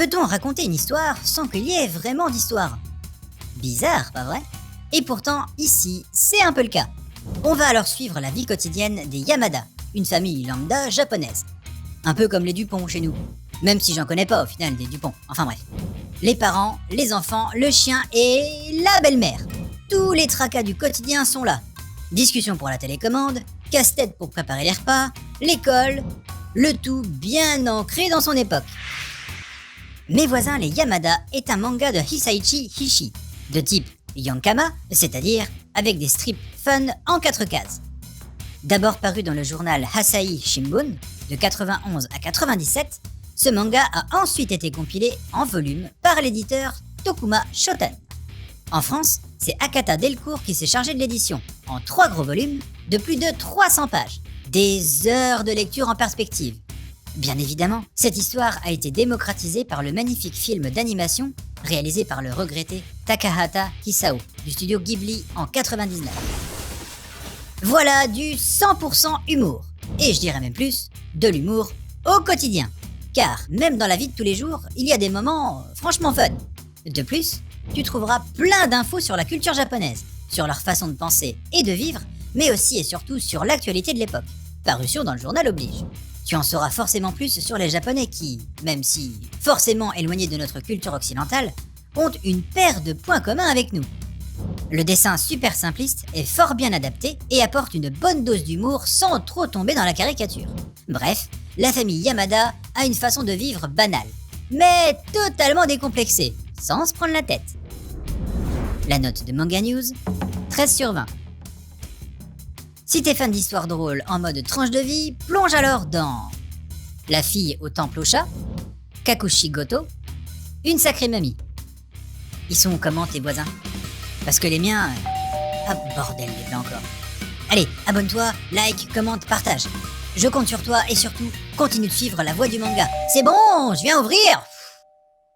Peut-on raconter une histoire sans qu'il y ait vraiment d'histoire? Bizarre, pas vrai? Et pourtant, ici, c'est un peu le cas. On va alors suivre la vie quotidienne des Yamada, une famille lambda japonaise. Un peu comme les Dupont chez nous. Même si j'en connais pas au final des Dupont. Enfin bref. Les parents, les enfants, le chien et la belle-mère. Tous les tracas du quotidien sont là. Discussion pour la télécommande, casse-tête pour préparer les repas, l'école, le tout bien ancré dans son époque. Mes voisins les Yamada est un manga de Hisaichi Hishi, de type Yankama, c'est-à-dire avec des strips fun en 4 cases. D'abord paru dans le journal Asahi Shimbun, de 91 à 97, ce manga a ensuite été compilé en volume par l'éditeur Tokuma Shoten. En France, c'est Akata Delcourt qui s'est chargé de l'édition, en 3 gros volumes de plus de 300 pages. Des heures de lecture en perspective. Bien évidemment, cette histoire a été démocratisée par le magnifique film d'animation réalisé par le regretté Takahata Hisao du studio Ghibli en 99. Voilà du 100% humour, et je dirais même plus, de l'humour au quotidien. Car même dans la vie de tous les jours, il y a des moments franchement fun. De plus, tu trouveras plein d'infos sur la culture japonaise, sur leur façon de penser et de vivre, mais aussi et surtout sur l'actualité de l'époque. Parution dans le journal oblige. Tu en sauras forcément plus sur les Japonais qui, même si forcément éloignés de notre culture occidentale, ont une paire de points communs avec nous. Le dessin super simpliste est fort bien adapté et apporte une bonne dose d'humour sans trop tomber dans la caricature. Bref, la famille Yamada a une façon de vivre banale, mais totalement décomplexée, sans se prendre la tête. La note de Manga News, 13 sur 20. Si t'es fan d'histoires drôles en mode tranche de vie, plonge alors dans La fille au temple au chat, Kakushi Goto, Une sacrée mamie. Ils sont comment tes voisins? Parce que les miens... Ah bordel les blancs encore. Allez, abonne-toi, like, commente, partage. Je compte sur toi et surtout, continue de suivre la voie du manga. C'est bon, je viens ouvrir.